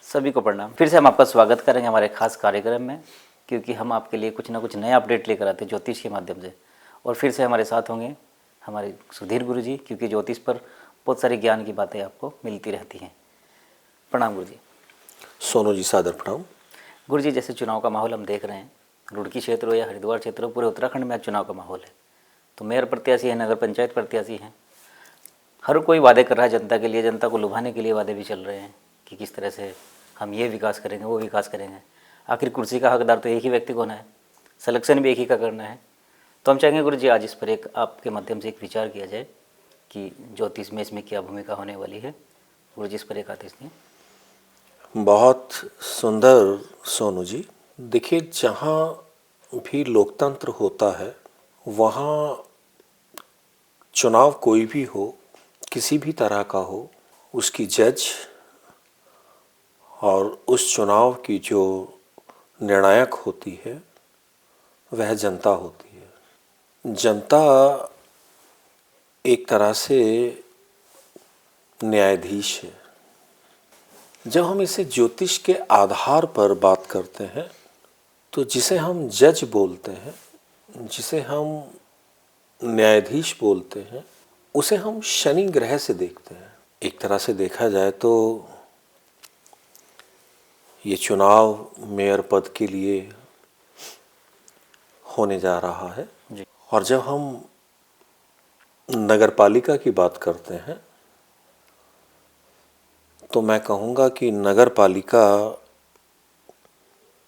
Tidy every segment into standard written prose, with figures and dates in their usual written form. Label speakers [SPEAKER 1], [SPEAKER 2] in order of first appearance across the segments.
[SPEAKER 1] सभी को प्रणाम। फिर से हम आपका स्वागत करेंगे हमारे खास कार्यक्रम में, क्योंकि हम आपके लिए कुछ ना कुछ नया अपडेट लेकर आते हैं ज्योतिष के माध्यम से। और फिर से हमारे साथ होंगे हमारे सुधीर गुरु जी, क्योंकि ज्योतिष पर बहुत सारी ज्ञान की बातें आपको मिलती रहती हैं। प्रणाम गुरु जी।
[SPEAKER 2] सोनू जी सादर प्रणाम।
[SPEAKER 1] गुरु जी, जैसे चुनाव का माहौल हम देख रहे हैं, रुड़की क्षेत्र हो या हरिद्वार क्षेत्र हो, पूरे उत्तराखंड में आज चुनाव का माहौल है। तो मेयर प्रत्याशी है, नगर पंचायत प्रत्याशी हैं, हर कोई वादे कर रहा है जनता के लिए, जनता को लुभाने के लिए वादे भी चल रहे हैं कि किस तरह से हम ये विकास करेंगे, वो विकास करेंगे। आखिर कुर्सी का हकदार तो एक ही व्यक्ति को होना है, सिलेक्शन भी एक ही का करना है। तो हम चाहेंगे गुरु जी आज इस पर एक आपके माध्यम से एक विचार किया जाए कि ज्योतिष में इसमें क्या भूमिका होने वाली है। गुरु जी इस पर एक आदेश दें।
[SPEAKER 2] बहुत सुंदर सोनू जी। देखिए, जहाँ भी लोकतंत्र होता है वहाँ चुनाव कोई भी हो, किसी भी तरह का हो, उसकी जज और उस चुनाव की जो निर्णायक होती है वह जनता होती है। जनता एक तरह से न्यायाधीश है। जब हम इसे ज्योतिष के आधार पर बात करते हैं तो जिसे हम जज बोलते हैं, जिसे हम न्यायाधीश बोलते हैं, उसे हम शनि ग्रह से देखते हैं। एक तरह से देखा जाए तो ये चुनाव मेयर पद के लिए होने जा रहा है।
[SPEAKER 1] जी।
[SPEAKER 2] और जब हम नगरपालिका की बात करते हैं तो मैं कहूँगा कि नगरपालिका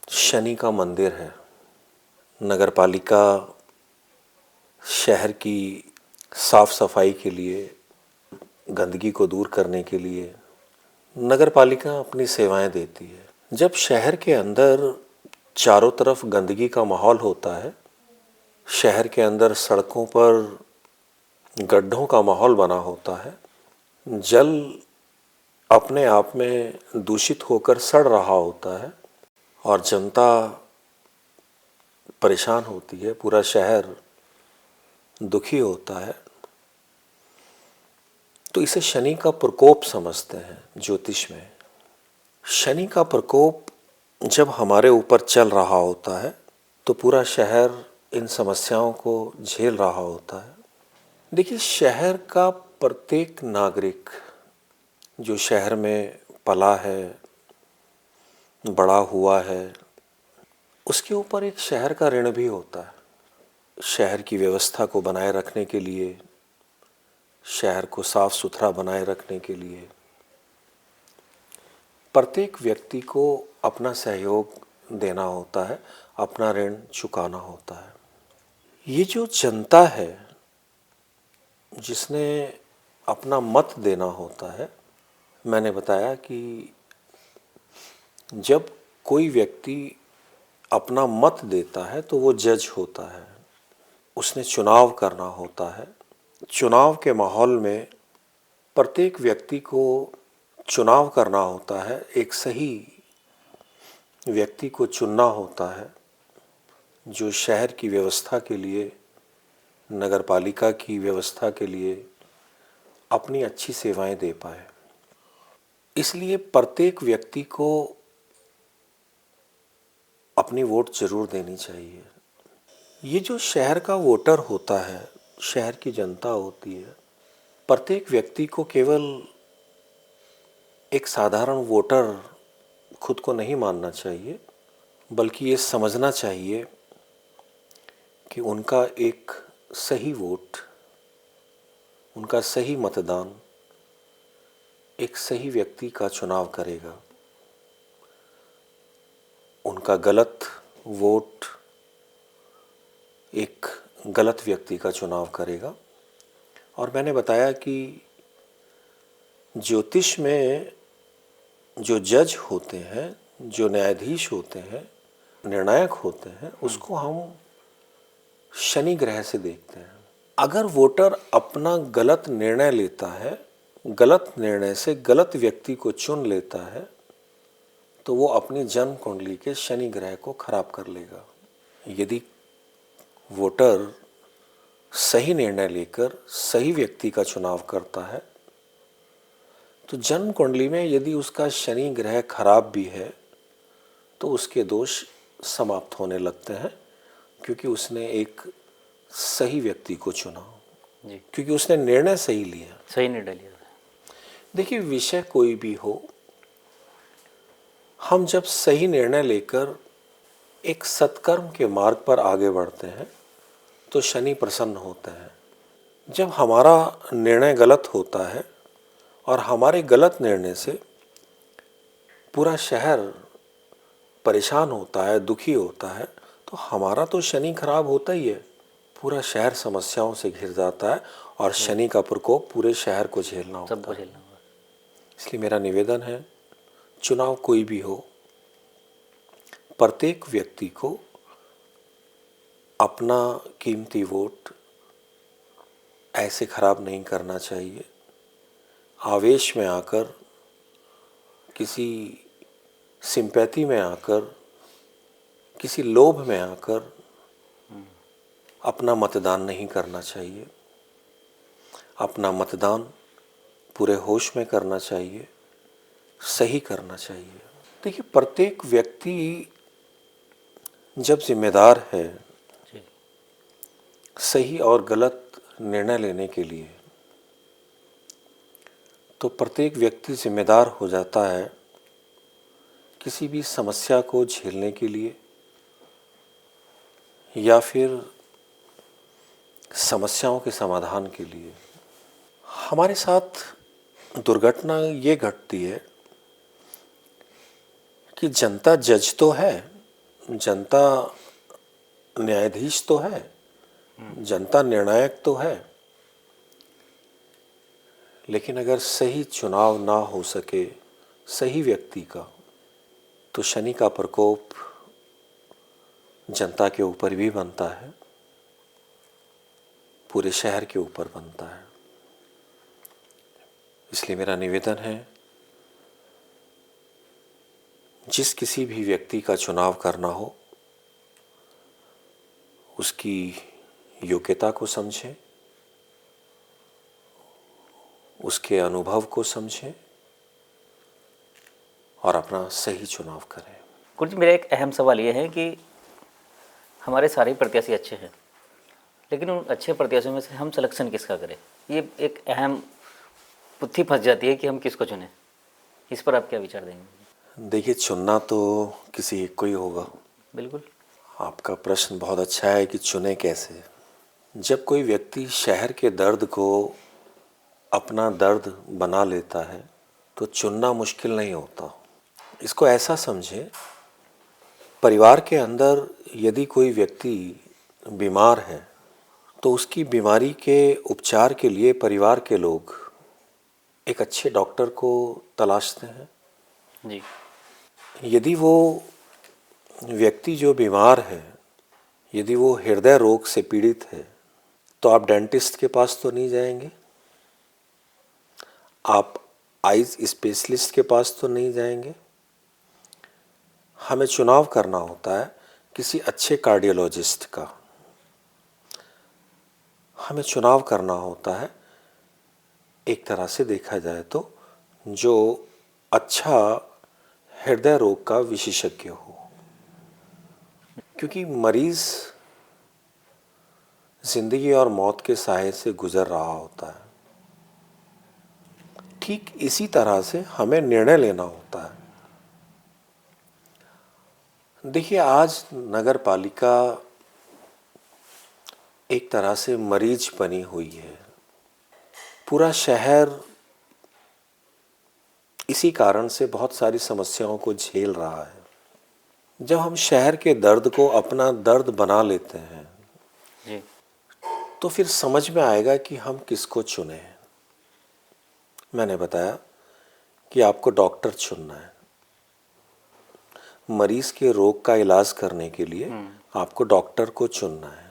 [SPEAKER 2] शनि का मंदिर है। नगरपालिका शहर की साफ सफाई के लिए, गंदगी को दूर करने के लिए नगरपालिका अपनी सेवाएं देती है। जब शहर के अंदर चारों तरफ गंदगी का माहौल होता है, शहर के अंदर सड़कों पर गड्ढों का माहौल बना होता है, जल अपने आप में दूषित होकर सड़ रहा होता है और जनता परेशान होती है, पूरा शहर दुखी होता है, तो इसे शनि का प्रकोप समझते हैं ज्योतिष में। शनि का प्रकोप जब हमारे ऊपर चल रहा होता है तो पूरा शहर इन समस्याओं को झेल रहा होता है। देखिए, शहर का प्रत्येक नागरिक जो शहर में पला है, बड़ा हुआ है, उसके ऊपर एक शहर का ऋण भी होता है। शहर की व्यवस्था को बनाए रखने के लिए, शहर को साफ सुथरा बनाए रखने के लिए प्रत्येक व्यक्ति को अपना सहयोग देना होता है, अपना ऋण चुकाना होता है। ये जो जनता है जिसने अपना मत देना होता है, मैंने बताया कि जब कोई व्यक्ति अपना मत देता है तो वो जज होता है, उसने चुनाव करना होता है। चुनाव के माहौल में प्रत्येक व्यक्ति को चुनाव करना होता है, एक सही व्यक्ति को चुनना होता है जो शहर की व्यवस्था के लिए, नगरपालिका की व्यवस्था के लिए अपनी अच्छी सेवाएं दे पाए। इसलिए प्रत्येक व्यक्ति को अपनी वोट जरूर देनी चाहिए। ये जो शहर का वोटर होता है, शहर की जनता होती है, प्रत्येक व्यक्ति को केवल एक साधारण वोटर खुद को नहीं मानना चाहिए, बल्कि ये समझना चाहिए कि उनका एक सही वोट, उनका सही मतदान एक सही व्यक्ति का चुनाव करेगा। उनका गलत वोट एक गलत व्यक्ति का चुनाव करेगा। और मैंने बताया कि ज्योतिष में जो जज होते हैं, जो न्यायाधीश होते हैं, निर्णायक होते हैं, उसको हम शनि ग्रह से देखते हैं। अगर वोटर अपना गलत निर्णय लेता है, गलत निर्णय से गलत व्यक्ति को चुन लेता है, तो वो अपनी जन्म कुंडली के शनि ग्रह को खराब कर लेगा। यदि वोटर सही निर्णय लेकर सही व्यक्ति का चुनाव करता है तो जन्म कुंडली में यदि उसका शनि ग्रह खराब भी है तो उसके दोष समाप्त होने लगते हैं, क्योंकि उसने एक सही व्यक्ति को चुना,
[SPEAKER 1] जी,
[SPEAKER 2] क्योंकि उसने निर्णय सही लिया।
[SPEAKER 1] सही निर्णय लिया।
[SPEAKER 2] देखिए, विषय कोई भी हो, हम जब सही निर्णय लेकर एक सत्कर्म के मार्ग पर आगे बढ़ते हैं तो शनि प्रसन्न होते हैं। जब हमारा निर्णय गलत होता है और हमारे गलत निर्णय से पूरा शहर परेशान होता है, दुखी होता है, तो हमारा तो शनि खराब होता ही है, पूरा शहर समस्याओं से घिर जाता है और शनि का प्रकोप पूरे शहर को झेलना होता
[SPEAKER 1] सबको
[SPEAKER 2] है।
[SPEAKER 1] झेलना होगा।
[SPEAKER 2] इसलिए मेरा निवेदन है, चुनाव कोई भी हो, प्रत्येक व्यक्ति को अपना कीमती वोट ऐसे खराब नहीं करना चाहिए, आवेश में आकर, किसी सिंपैथी में आकर, किसी लोभ में आकर अपना मतदान नहीं करना चाहिए। अपना मतदान पूरे होश में करना चाहिए, सही करना चाहिए। देखिए, प्रत्येक व्यक्ति जब जिम्मेदार है
[SPEAKER 1] जी,
[SPEAKER 2] सही और गलत निर्णय लेने के लिए, तो प्रत्येक व्यक्ति जिम्मेदार हो जाता है किसी भी समस्या को झेलने के लिए या फिर समस्याओं के समाधान के लिए। हमारे साथ दुर्घटना ये घटती है कि जनता जज तो है, जनता न्यायाधीश तो है, जनता निर्णायक तो है, लेकिन अगर सही चुनाव ना हो सके सही व्यक्ति का, तो शनि का प्रकोप जनता के ऊपर भी बनता है, पूरे शहर के ऊपर बनता है। इसलिए मेरा निवेदन है, जिस किसी भी व्यक्ति का चुनाव करना हो उसकी योग्यता को समझें, उसके अनुभव को समझें और अपना सही चुनाव करें।
[SPEAKER 1] गुरु जी, मेरा एक अहम सवाल ये है कि हमारे सारे प्रत्याशी अच्छे हैं, लेकिन उन अच्छे प्रत्याशियों में से हम सिलेक्शन किसका करें? ये एक अहम पुत्थी फंस जाती है कि हम किसको चुनें। इस पर आप क्या विचार देंगे?
[SPEAKER 2] देखिए, चुनना तो किसी एक को ही होगा।
[SPEAKER 1] बिल्कुल।
[SPEAKER 2] आपका प्रश्न बहुत अच्छा है कि चुने कैसे। जब कोई व्यक्ति शहर के दर्द को अपना दर्द बना लेता है तो चुनना मुश्किल नहीं होता। इसको ऐसा समझें, परिवार के अंदर यदि कोई व्यक्ति बीमार है तो उसकी बीमारी के उपचार के लिए परिवार के लोग एक अच्छे डॉक्टर को तलाशते हैं।
[SPEAKER 1] जी,
[SPEAKER 2] यदि वो व्यक्ति जो बीमार है, यदि वो हृदय रोग से पीड़ित है, तो आप डेंटिस्ट के पास तो नहीं जाएंगे, आप आइज स्पेशलिस्ट के पास तो नहीं जाएंगे। हमें चुनाव करना होता है किसी अच्छे कार्डियोलॉजिस्ट का, हमें चुनाव करना होता है एक तरह से देखा जाए तो जो अच्छा हृदय रोग का विशेषज्ञ हो, क्योंकि मरीज जिंदगी और मौत के साए से गुजर रहा होता है। ठीक इसी तरह से हमें निर्णय लेना होता है। देखिए, आज नगर पालिका एक तरह से मरीज बनी हुई है। पूरा शहर इसी कारण से बहुत सारी समस्याओं को झेल रहा है। जब हम शहर के दर्द को अपना दर्द बना लेते हैं
[SPEAKER 1] जी,
[SPEAKER 2] तो फिर समझ में आएगा कि हम किसको चुने। मैंने बताया कि आपको डॉक्टर चुनना है, मरीज के रोग का इलाज करने के लिए आपको डॉक्टर को चुनना है।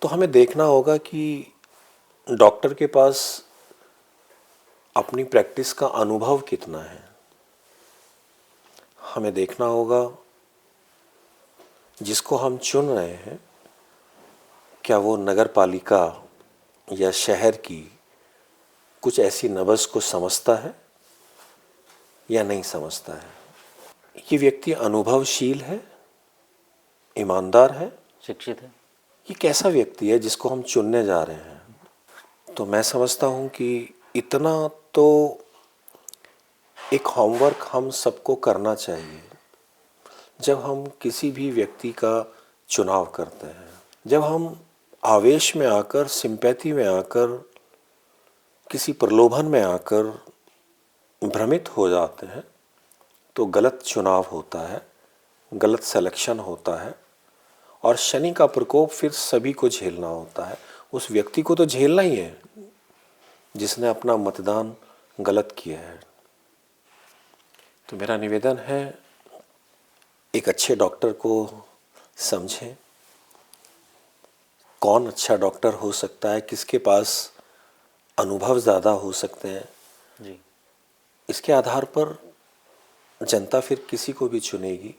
[SPEAKER 2] तो हमें देखना होगा कि डॉक्टर के पास अपनी प्रैक्टिस का अनुभव कितना है। हमें देखना होगा जिसको हम चुन रहे हैं क्या वो नगर पालिका या शहर की कुछ ऐसी नब्ज़ को समझता है या नहीं समझता है। ये व्यक्ति अनुभवशील है, ईमानदार है,
[SPEAKER 1] शिक्षित है।
[SPEAKER 2] ये कैसा व्यक्ति है जिसको हम चुनने जा रहे हैं। तो मैं समझता हूँ कि इतना तो एक होमवर्क हम सबको करना चाहिए जब हम किसी भी व्यक्ति का चुनाव करते हैं। जब हम आवेश में आकर, सिंपैथी में आकर, किसी प्रलोभन में आकर भ्रमित हो जाते हैं तो गलत चुनाव होता है, गलत सिलेक्शन होता है और शनि का प्रकोप फिर सभी को झेलना होता है। उस व्यक्ति को तो झेलना ही है जिसने अपना मतदान गलत किया है। तो मेरा निवेदन है, एक अच्छे डॉक्टर को समझें, कौन अच्छा डॉक्टर हो सकता है, किसके पास अनुभव ज़्यादा हो सकते हैं।
[SPEAKER 1] जी।
[SPEAKER 2] इसके आधार पर जनता फिर किसी को भी चुनेगी।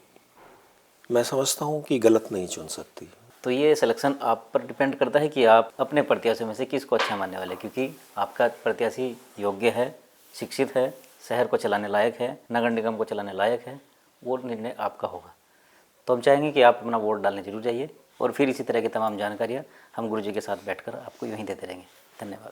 [SPEAKER 2] मैं समझता हूँ कि गलत नहीं चुन सकती।
[SPEAKER 1] तो ये सिलेक्शन आप पर डिपेंड करता है कि आप अपने प्रत्याशियों में से किसको अच्छा मानने वाले, क्योंकि आपका प्रत्याशी योग्य है, शिक्षित है, शहर को चलाने लायक है, नगर निगम को चलाने लायक है, वो निर्णय आपका होगा। तो हम चाहेंगे कि आप अपना वोट डालने जरूर जाइए और फिर इसी तरह की तमाम जानकारियाँ हम गुरु जी के साथ बैठकर आपको यूँ ही देते रहेंगे। धन्यवाद।